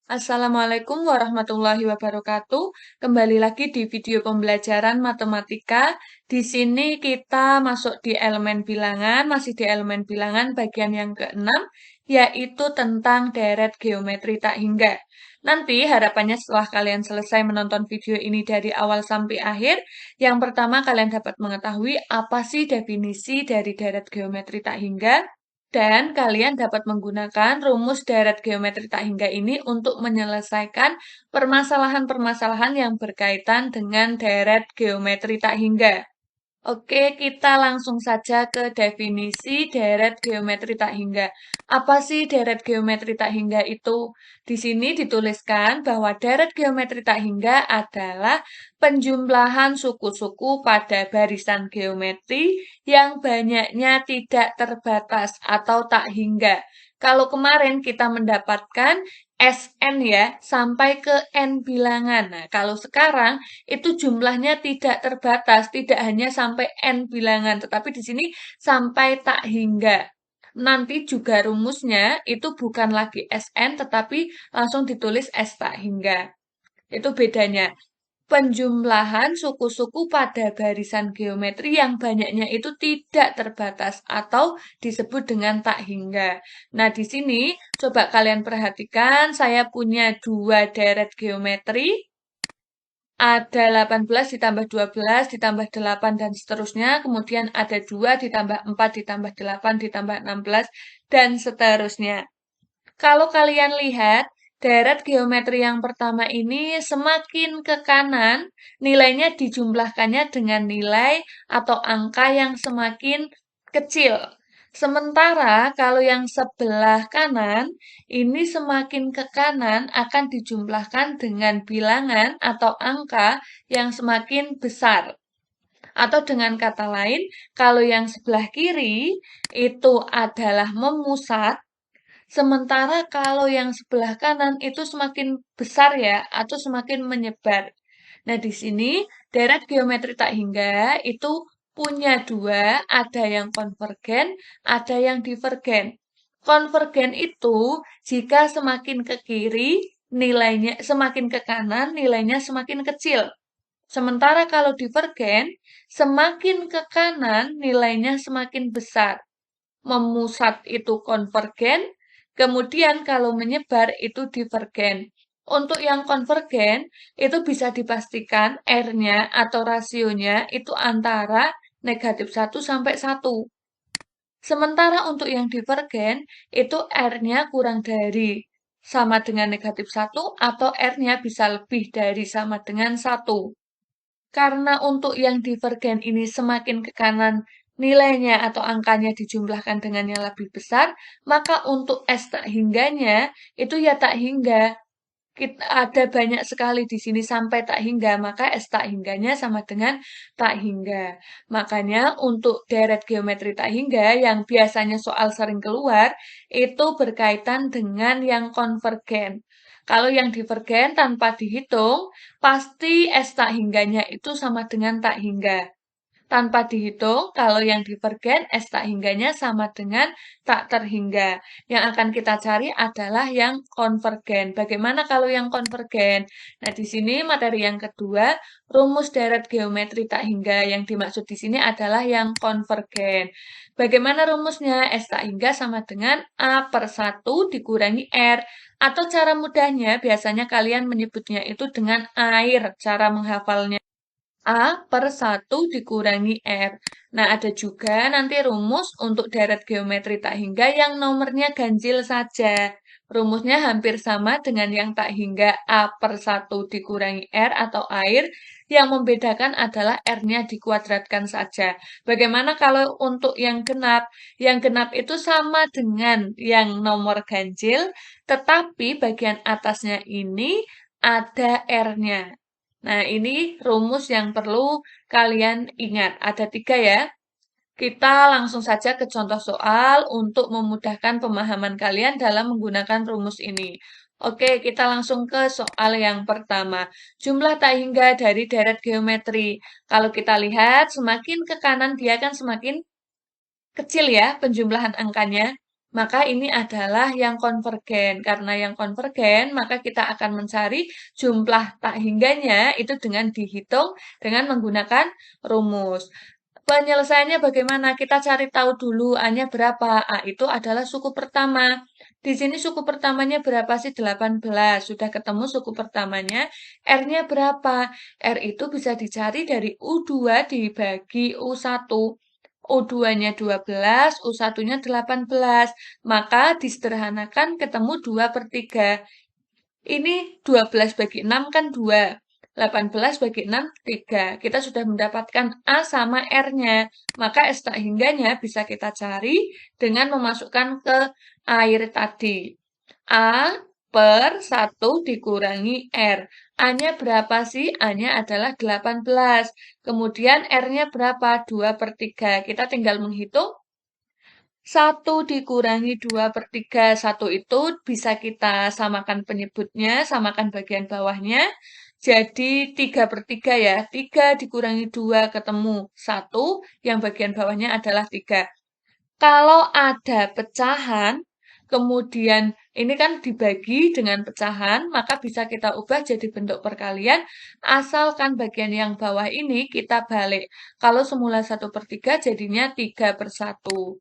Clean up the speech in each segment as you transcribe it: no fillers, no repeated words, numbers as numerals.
Assalamualaikum warahmatullahi wabarakatuh. Kembali lagi di video pembelajaran matematika. Di sini kita masuk di elemen bilangan, masih di elemen bilangan bagian yang keenam, yaitu tentang deret geometri tak hingga. Nanti harapannya setelah kalian selesai menonton video ini dari awal sampai akhir, yang pertama kalian dapat mengetahui apa sih definisi dari deret geometri tak hingga, dan kalian dapat menggunakan rumus deret geometri tak hingga ini untuk menyelesaikan permasalahan-permasalahan yang berkaitan dengan deret geometri tak hingga. Oke, kita langsung saja ke definisi deret geometri tak hingga. Apa sih deret geometri tak hingga itu? Di sini dituliskan bahwa deret geometri tak hingga adalah penjumlahan suku-suku pada barisan geometri yang banyaknya tidak terbatas atau tak hingga. Kalau kemarin kita mendapatkan Sn ya, sampai ke N bilangan. Nah, kalau sekarang itu jumlahnya tidak terbatas, tidak hanya sampai N bilangan, tetapi di sini sampai tak hingga. Nanti juga rumusnya itu bukan lagi Sn, tetapi langsung ditulis S tak hingga. Itu bedanya. Penjumlahan suku-suku pada barisan geometri yang banyaknya itu tidak terbatas atau disebut dengan tak hingga. Nah, di sini coba kalian perhatikan, saya punya dua deret geometri. Ada 18 ditambah 12 ditambah 8 dan seterusnya. Kemudian ada 2 ditambah 4 ditambah 8 ditambah 16 dan seterusnya. Kalau kalian lihat, deret geometri yang pertama ini semakin ke kanan, nilainya dijumlahkannya dengan nilai atau angka yang semakin kecil. Sementara kalau yang sebelah kanan, ini semakin ke kanan akan dijumlahkan dengan bilangan atau angka yang semakin besar. Atau dengan kata lain, kalau yang sebelah kiri itu adalah memusat, sementara kalau yang sebelah kanan itu semakin besar ya, atau semakin menyebar. Nah, di sini deret geometri tak hingga itu punya dua, ada yang konvergen, ada yang divergen. Konvergen itu jika semakin ke kiri, nilainya semakin ke kanan, nilainya semakin kecil. Sementara kalau divergen, semakin ke kanan, nilainya semakin besar. Memusat itu konvergen, kemudian kalau menyebar itu divergen. Untuk yang konvergen, itu bisa dipastikan R-nya atau rasionya itu antara negatif 1 sampai 1. Sementara untuk yang divergen, itu R-nya kurang dari sama dengan negatif 1 atau R-nya bisa lebih dari sama dengan 1. Karena untuk yang divergen ini semakin ke kanan nilainya atau angkanya dijumlahkan dengan yang lebih besar, maka untuk S tak hingganya itu ya tak hingga. Kita ada banyak sekali di sini sampai tak hingga, maka S tak hingganya sama dengan tak hingga. Makanya untuk deret geometri tak hingga yang biasanya soal sering keluar, itu berkaitan dengan yang konvergen. Kalau yang divergen tanpa dihitung, pasti S tak hingganya itu sama dengan tak hingga. Tanpa dihitung, kalau yang divergen, S tak hingganya sama dengan tak terhingga. Yang akan kita cari adalah yang konvergen. Bagaimana kalau yang konvergen? Nah, di sini materi yang kedua, rumus deret geometri tak hingga. Yang dimaksud di sini adalah yang konvergen. Bagaimana rumusnya? S tak hingga sama dengan A per 1 dikurangi R. Atau cara mudahnya, biasanya kalian menyebutnya itu dengan air, cara menghafalnya. A per 1 dikurangi R. Nah, ada juga nanti rumus untuk deret geometri tak hingga yang nomornya ganjil saja. Rumusnya hampir sama dengan yang tak hingga A per 1 dikurangi R atau air. Yang membedakan adalah R-nya dikuadratkan saja. Bagaimana kalau untuk yang genap? Yang genap itu sama dengan yang nomor ganjil, tetapi bagian atasnya ini ada R-nya. Nah, ini rumus yang perlu kalian ingat. Ada tiga ya. Kita langsung saja ke contoh soal untuk memudahkan pemahaman kalian dalam menggunakan rumus ini. Oke, kita langsung ke soal yang pertama. Jumlah tak hingga dari deret geometri. Kalau kita lihat, semakin ke kanan dia kan semakin kecil ya penjumlahan angkanya. maka ini adalah yang konvergen. Karena yang konvergen, maka kita akan mencari jumlah tak hingganya itu dengan dihitung dengan menggunakan rumus. Penyelesaiannya bagaimana? Kita cari tahu dulu A-nya berapa. A itu adalah suku pertama. Di sini suku pertamanya berapa sih? 18. Sudah ketemu suku pertamanya. R-nya berapa? R itu bisa dicari dari U2 dibagi U1. U2-nya 12, U1-nya 18. Maka disederhanakan ketemu 2 per 3. Ini 12 bagi 6 kan 2. 18 bagi 6, 3. Kita sudah mendapatkan A sama R-nya. Maka S tak hingganya bisa kita cari dengan memasukkan ke air tadi. A per 1 dikurangi R. A-nya berapa sih? A-nya adalah 18. Kemudian R-nya berapa? 2 per 3. Kita tinggal menghitung 1 dikurangi 2 per 3. 1 itu bisa kita samakan penyebutnya, samakan bagian bawahnya. Jadi 3 per 3 ya. 3 dikurangi 2 ketemu 1, yang bagian bawahnya adalah 3. Kalau ada pecahan, kemudian ini kan dibagi dengan pecahan, maka bisa kita ubah jadi bentuk perkalian, asalkan bagian yang bawah ini kita balik. Kalau semula 1 per 3, jadinya 3 per 1.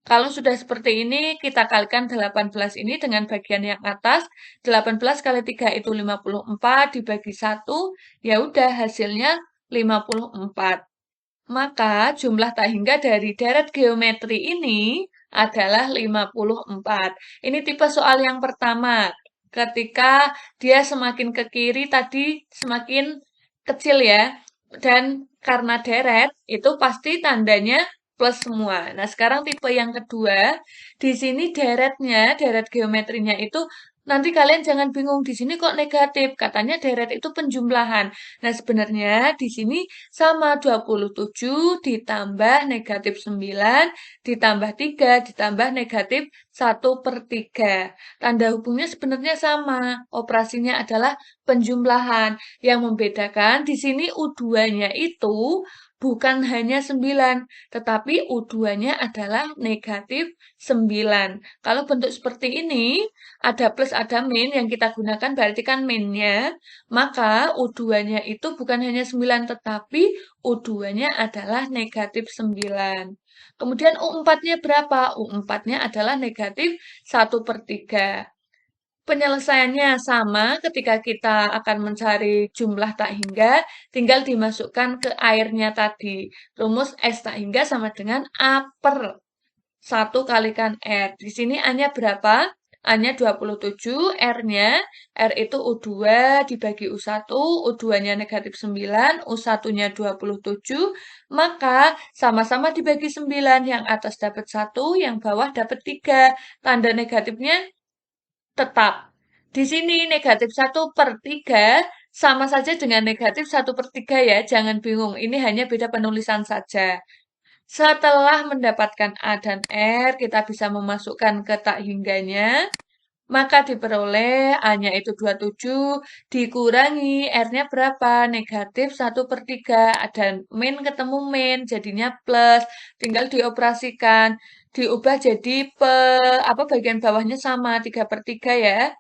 Kalau sudah seperti ini, kita kalikan 18 ini dengan bagian yang atas. 18 kali 3 itu 54, dibagi 1, ya udah hasilnya 54. Maka jumlah tak hingga dari deret geometri ini adalah 54. Ini tipe soal yang pertama. Ketika dia semakin ke kiri tadi semakin kecil ya. Dan karena deret itu pasti tandanya plus semua. Nah, sekarang tipe yang kedua, di sini deretnya, deret geometrinya itu nanti kalian jangan bingung di sini kok negatif. Katanya deret itu penjumlahan. Nah, sebenarnya di sini sama 27 ditambah negatif 9 ditambah 3 ditambah negatif 1 per 3. Tanda hubungnya sebenarnya sama. Operasinya adalah penjumlahan. Yang membedakan di sini U2-nya itu bukan hanya 9, tetapi U2-nya adalah negatif 9. Kalau bentuk seperti ini, ada plus ada min yang kita gunakan berarti kan minnya, maka U2-nya itu bukan hanya 9, tetapi U2-nya adalah negatif 9. Kemudian U4-nya berapa? U4-nya adalah negatif 1 per 3. Penyelesaiannya sama ketika kita akan mencari jumlah tak hingga, tinggal dimasukkan ke airnya tadi. Rumus S tak hingga sama dengan A per 1 kalikan R. Di sini A-nya berapa? A-nya 27, R-nya, R itu U2 dibagi U1, U2-nya negatif 9, U1-nya 27, maka sama-sama dibagi 9, yang atas dapat 1, yang bawah dapat 3. Tanda negatifnya tetap. Di sini negatif 1 per 3 sama saja dengan negatif 1 per 3 ya, jangan bingung, ini hanya beda penulisan saja. Setelah mendapatkan A dan R, kita bisa memasukkan ke tak hingganya, maka diperoleh A-nya itu 27, dikurangi R-nya berapa? Negatif 1 per 3, dan min ketemu min, jadinya plus, tinggal dioperasikan, diubah jadi bagian bawahnya sama, 3 per 3 ya.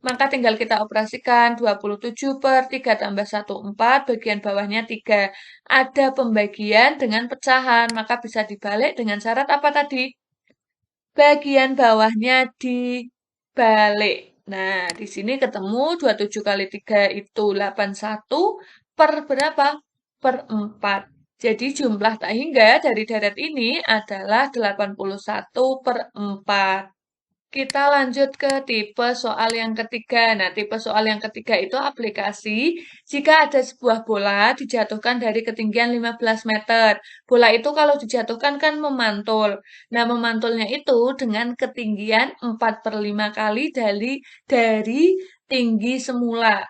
Maka tinggal kita operasikan 27 per 3 tambah 1, 4, bagian bawahnya 3. Ada pembagian dengan pecahan, maka bisa dibalik dengan syarat apa tadi? Bagian bawahnya dibalik. Nah, di sini ketemu 27 kali 3 itu 81 per berapa? Per 4. Jadi jumlah tak hingga dari deret ini adalah 81 per 4. Kita lanjut ke tipe soal yang ketiga. Nah, tipe soal yang ketiga itu aplikasi jika ada sebuah bola dijatuhkan dari ketinggian 15 meter. Bola itu kalau dijatuhkan kan memantul. Nah, memantulnya itu dengan ketinggian 4 per 5 kali dari tinggi semula.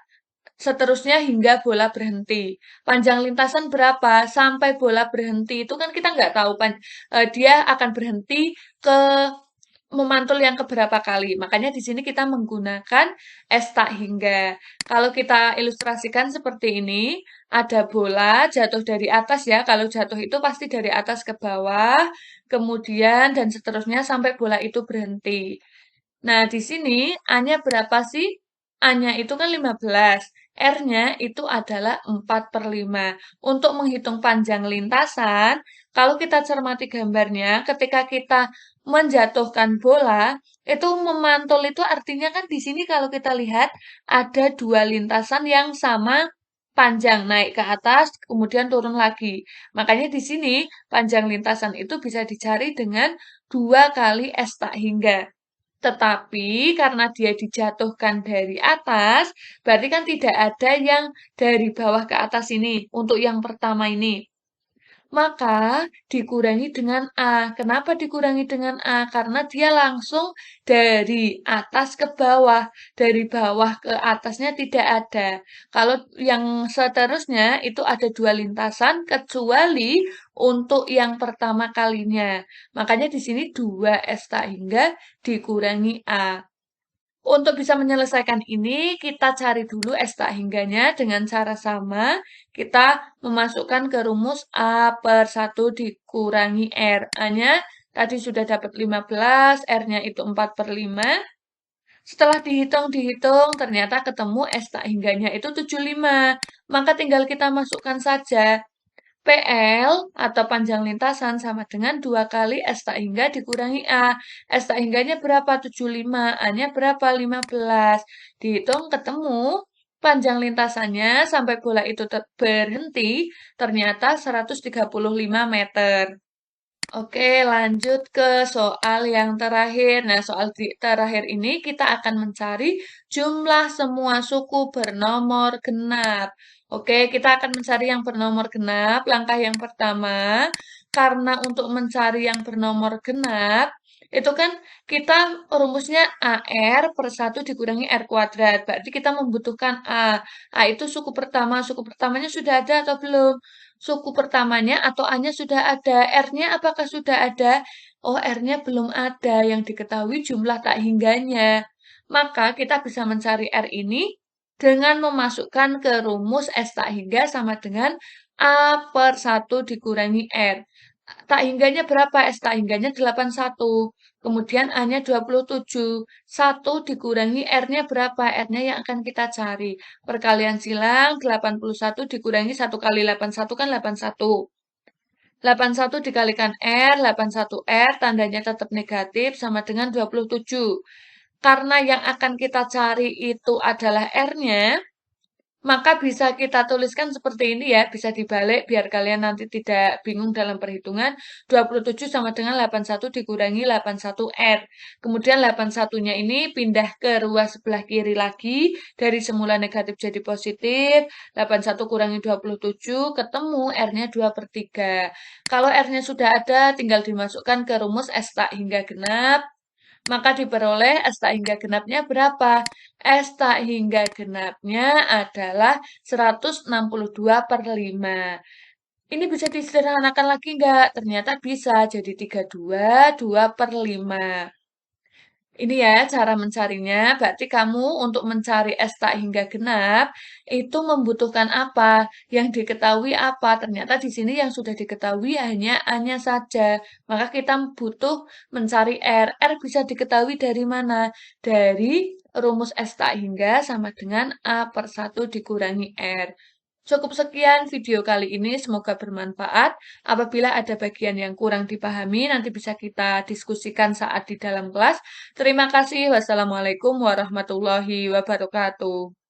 Seterusnya hingga bola berhenti. Panjang lintasan berapa? Sampai bola berhenti itu kan kita nggak tahu. Dia akan berhenti ke memantul yang keberapa kali. Makanya di sini kita menggunakan S tak hingga. Kalau kita ilustrasikan seperti ini, ada bola jatuh dari atas ya. Kalau jatuh itu pasti dari atas ke bawah, kemudian dan seterusnya sampai bola itu berhenti. Nah, di sini A-nya berapa sih? A-nya itu kan 15. R-nya itu adalah 4/5. Untuk menghitung panjang lintasan, kalau kita cermati gambarnya, ketika kita menjatuhkan bola, itu memantul itu artinya kan di sini kalau kita lihat ada dua lintasan yang sama panjang naik ke atas, kemudian turun lagi. Makanya di sini panjang lintasan itu bisa dicari dengan 2 kali S tak hingga. Tetapi karena dia dijatuhkan dari atas, berarti kan tidak ada yang dari bawah ke atas ini untuk yang pertama ini. Maka dikurangi dengan A. Kenapa dikurangi dengan A? Karena dia langsung dari atas ke bawah. Dari bawah ke atasnya tidak ada. Kalau yang seterusnya itu ada dua lintasan, kecuali untuk yang pertama kalinya. Makanya di sini 2 S tak hingga dikurangi A. Untuk bisa menyelesaikan ini, kita cari dulu S tak hingganya dengan cara sama. Kita memasukkan ke rumus A/1 dikurangi R. A-nya tadi sudah dapat 15, R-nya itu 4/5. Setelah dihitung, ternyata ketemu S tak hingganya itu 75. Maka tinggal kita masukkan saja. PL atau panjang lintasan sama dengan 2 kali S tak hingga dikurangi A. S tak hingganya berapa? 75. A-nya berapa? 15. Dihitung ketemu panjang lintasannya sampai bola itu berhenti ternyata 135 meter. Oke, lanjut ke soal yang terakhir. Nah, soal terakhir ini kita akan mencari jumlah semua suku bernomor genap. Oke, kita akan mencari yang bernomor genap. Langkah yang pertama, karena untuk mencari yang bernomor genap, itu kan kita rumusnya AR/1 dikurangi R kuadrat. Berarti kita membutuhkan A. A itu suku pertama. Suku pertamanya sudah ada atau belum? Suku pertamanya atau A-nya sudah ada. R-nya apakah sudah ada? Oh, R-nya belum ada. Yang diketahui jumlah tak hingganya. Maka kita bisa mencari R ini dengan memasukkan ke rumus S tak hingga sama dengan A/1 dikurangi R. Tak hingganya berapa? S tak hingganya 81. Kemudian A-nya 27. 1 dikurangi R-nya berapa? R-nya yang akan kita cari. Perkalian silang 81 dikurangi 1 kali 81 kan 81. 81 dikalikan R, 81 R, tandanya tetap negatif sama dengan 27. Karena yang akan kita cari itu adalah R-nya, maka bisa kita tuliskan seperti ini ya, bisa dibalik biar kalian nanti tidak bingung dalam perhitungan. 27 sama dengan 81 dikurangi 81R. Kemudian 81-nya ini pindah ke ruas sebelah kiri lagi, dari semula negatif jadi positif. 81 kurangi 27, ketemu R-nya 2/3. Kalau R-nya sudah ada, tinggal dimasukkan ke rumus S tak hingga genap. Maka diperoleh S tak hingga genapnya berapa? S tak hingga genapnya adalah 162/5. Ini bisa disederhanakan lagi nggak? Ternyata bisa, jadi 32, 2/5. Ini ya cara mencarinya. Berarti kamu untuk mencari S tak hingga genap itu membutuhkan apa? Yang diketahui apa? Ternyata di sini yang sudah diketahui hanya A-nya saja. Maka kita butuh mencari R. R bisa diketahui dari mana? Dari rumus S tak hingga sama dengan A/1 dikurangi R. Cukup sekian video kali ini, semoga bermanfaat. Apabila ada bagian yang kurang dipahami, nanti bisa kita diskusikan saat di dalam kelas. Terima kasih. Wassalamualaikum warahmatullahi wabarakatuh.